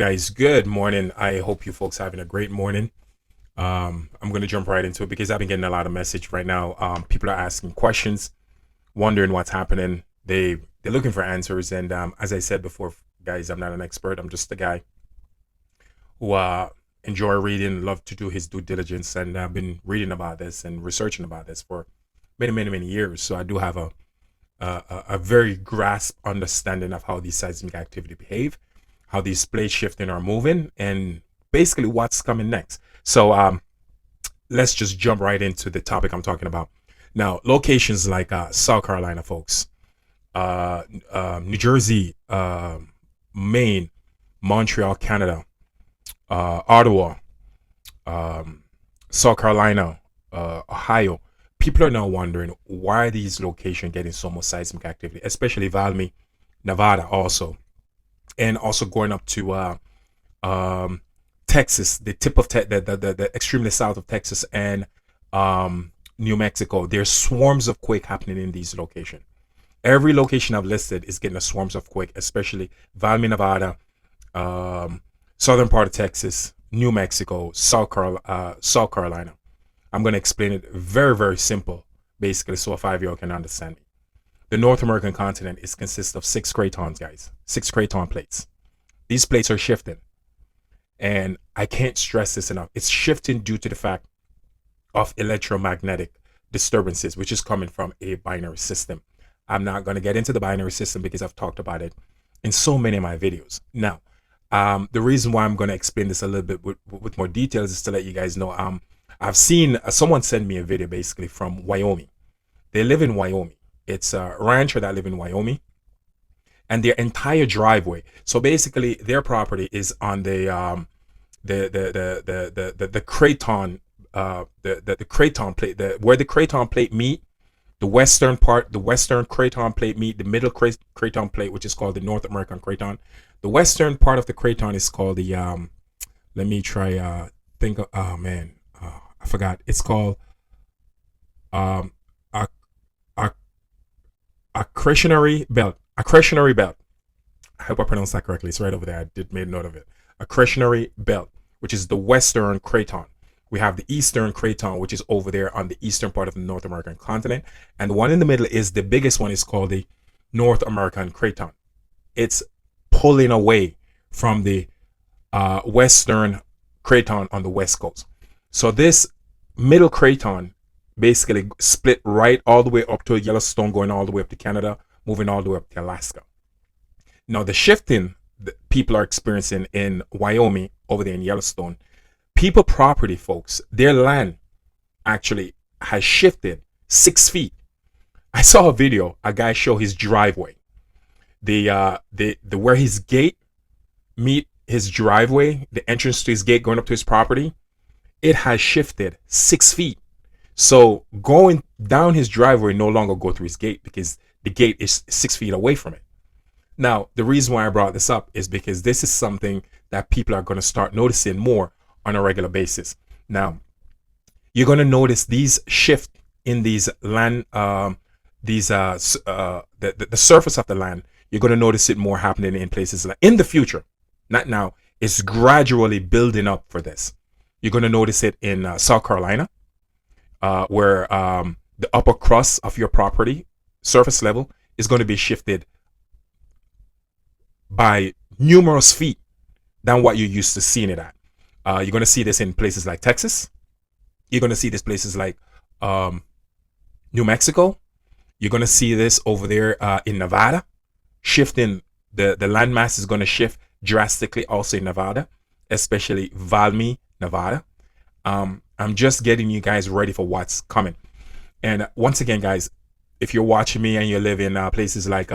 Guys, good morning. I hope you folks having a great morning. I'm going to jump right into it because I've been getting a lot of message right now. People are asking questions, wondering what's happening. They're looking for answers, and as I said before, guys, I'm not an expert. I'm just a guy who enjoy reading, love to do his due diligence, and I've been reading about this and researching about this for many years. So I do have a very grasp understanding of how these seismic activity behave, how these plates shifting are moving, and basically what's coming next. So let's just jump right into the topic I'm talking about. Now, locations like South Carolina, folks, New Jersey, Maine, Montreal, Canada, Ottawa, um, South Carolina, Ohio. People are now wondering why are these locations getting so much seismic activity, especially Valmy, Nevada, also, and also going up to um, Texas, the tip of the extremely south of Texas and New Mexico. There's swarms of quake happening in these locations. Every location I've listed is getting a swarms of quake, especially Valmy, Nevada, um, southern part of Texas, New Mexico, South Carolina. I'm going to explain it very simple, basically, so a 5-year-old can understand me. The North American continent is consists of six cratons, guys, six craton plates. These plates are shifting, and I can't stress this enough. It's shifting due to the fact of electromagnetic disturbances, which is coming from a binary system. I'm not going to get into the binary system because I've talked about it in so many of my videos. Now, the reason why I'm going to explain this a little bit with more details is to let you guys know. I've seen someone send me a video basically from Wyoming. They live in Wyoming. It's a rancher that live in Wyoming, and their entire driveway. So basically, their property is on the craton, the craton plate, where the craton plate meet. The western part, the western craton plate meet the middle craton plate, which is called the North American craton. The western part of the craton is called the let me try think of, oh man, I forgot. It's called um a a accretionary belt. Accretionary belt. I hope I pronounced that correctly. It's right over there. I did made note of it. Accretionary belt, which is the western craton. We have the eastern craton, which is over there on the eastern part of the North American continent, and the one in the middle is the biggest one. Is called the North American craton. It's pulling away from the western craton on the west coast. So this middle craton basically split right all the way up to Yellowstone, going all the way up to Canada, moving all the way up to Alaska. Now the shifting that people are experiencing in Wyoming over there in Yellowstone, people property, folks, their land actually has shifted 6 feet. I saw a video, a guy show his driveway, the where his gate meet his driveway, the entrance to his gate going up to his property, it has shifted 6 feet. So going down his driveway no longer go through his gate because the gate is 6 feet away from it. Now, the reason why I brought this up is because this is something that people are going to start noticing more on a regular basis. Now, you're going to notice these shift in these land, the surface of the land. You're going to notice it more happening in places like in the future, not now. It's gradually building up for this. You're going to notice it in South Carolina, where the upper crust of your property surface level is going to be shifted by numerous feet than what you're used to seeing it at. You're going to see this in places like Texas. You're going to see this places like um, New Mexico. You're going to see this over there in Nevada. Shifting the landmass is going to shift drastically also in Nevada, especially Valmy, Nevada. I'm just getting you guys ready for what's coming. And once again, guys, if you're watching me and you live in places like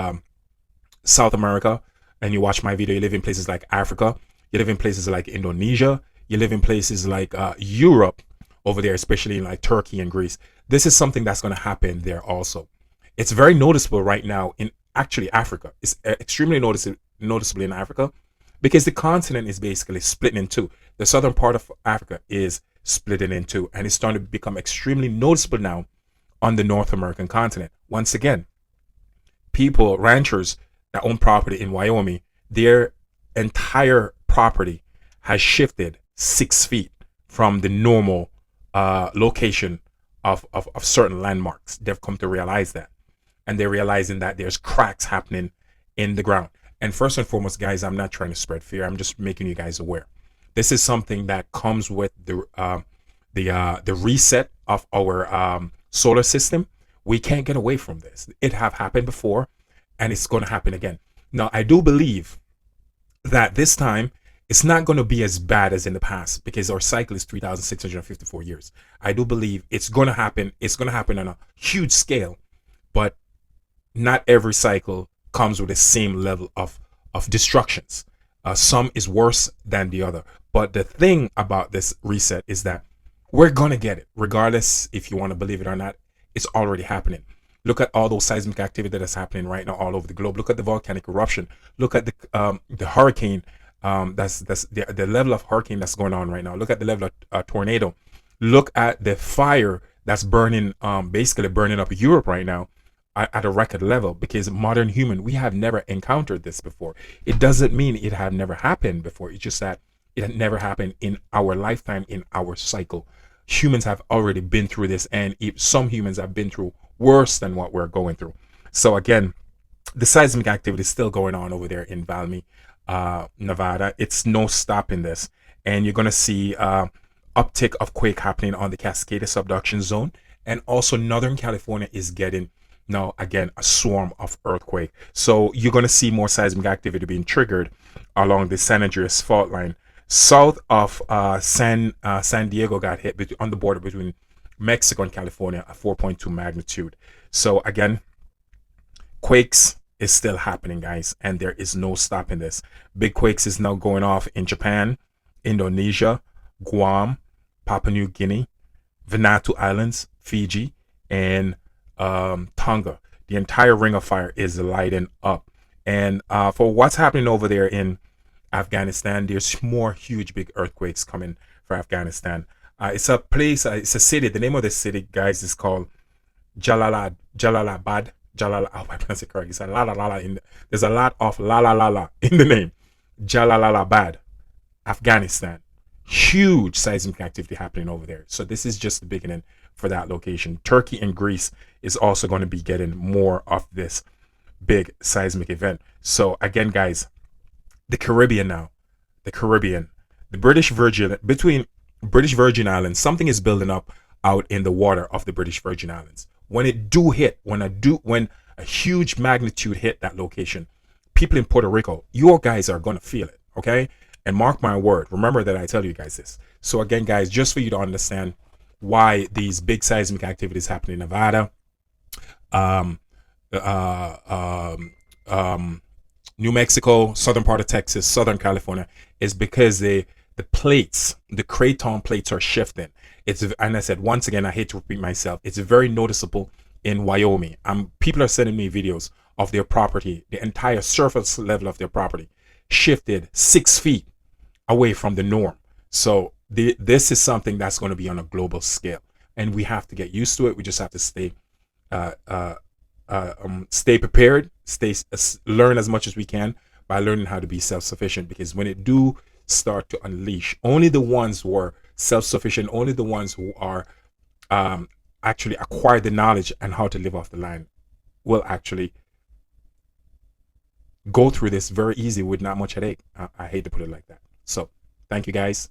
South America, and you watch my video, you live in places like Africa, you live in places like Indonesia, you live in places like Europe over there, especially in like Turkey and Greece. This is something that's going to happen there also. It's very noticeable right now in actually Africa. It's extremely noticeable in Africa because the continent is basically splitting in two. The southern part of Africa is splitting in two, and it's starting to become extremely noticeable now on the North American continent. Once again, people, ranchers that own property in Wyoming, their entire property has shifted 6 feet from the normal location of certain landmarks. They've come to realize that. And they're realizing that there's cracks happening in the ground. And first and foremost, guys, I'm not trying to spread fear. I'm just making you guys aware. This is something that comes with the reset of our solar system. We can't get away from this. It have happened before, and it's going to happen again. Now, I do believe that this time it's not going to be as bad as in the past because our cycle is 3,654 years. I do believe it's going to happen. It's going to happen on a huge scale, but not every cycle comes with the same level of destructions. Some is worse than the other. But the thing about this reset is that we're going to get it, regardless if you want to believe it or not. It's already happening. Look at all those seismic activity that's happening right now all over the globe. Look at the volcanic eruption. Look at the hurricane. That's the level of hurricane that's going on right now. Look at the level of tornado. Look at the fire that's burning, basically burning up Europe right now at a record level, because modern human, we have never encountered this before. It doesn't mean it had never happened before. It's just that it had never happened in our lifetime, in our cycle. Humans have already been through this, and some humans have been through worse than what we're going through. So again, the seismic activity is still going on over there in Valmy, Nevada. It's no stopping this, and you're going to see uptick of quake happening on the Cascade subduction zone, and also Northern California is getting now again a swarm of earthquake. So you're going to see more seismic activity being triggered along the San Andreas fault line. South of San Diego got hit on the border between Mexico and California, a 4.2 magnitude. So again, quakes is still happening, guys, and there is no stopping this. Big quakes is now going off in Japan, Indonesia, Guam, Papua New Guinea, Vanuatu Islands, Fiji, and Tonga. The entire ring of fire is lighting up. And for what's happening over there in Afghanistan, there's more huge big earthquakes coming for Afghanistan. It's a place, it's a city. The name of the city, guys, is called Jalalabad. I hope I pronounce it correct. It's a la la la la there's a lot of la la la la in the name. Jalalabad, Afghanistan. Huge seismic activity happening over there. So this is just the beginning for that location. Turkey and Greece is also going to be getting more of this big seismic event. So again, guys, the Caribbean now, the British Virgin, between British Virgin Islands, something is building up out in the water of the British Virgin Islands. When it do hit, when a huge magnitude hit that location, people in Puerto Rico, your guys are going to feel it, okay? And mark my word, remember that I tell you guys this. So again, guys, just for you to understand why these big seismic activities happen in Nevada, New Mexico, southern part of Texas, southern California, is because the plates, the craton plates are shifting. And I said, once again, I hate to repeat myself, it's very noticeable in Wyoming. People are sending me videos of their property, the entire surface level of their property shifted 6 feet away from the norm. So this is something that's going to be on a global scale, and we have to get used to it. We just have to stay prepared, learn as much as we can by learning how to be self-sufficient, because when it do start to unleash, only the ones who are self-sufficient, only the ones who are actually acquire the knowledge and how to live off the land will actually go through this very easy with not much headache. I hate to put it like that. So thank you, guys.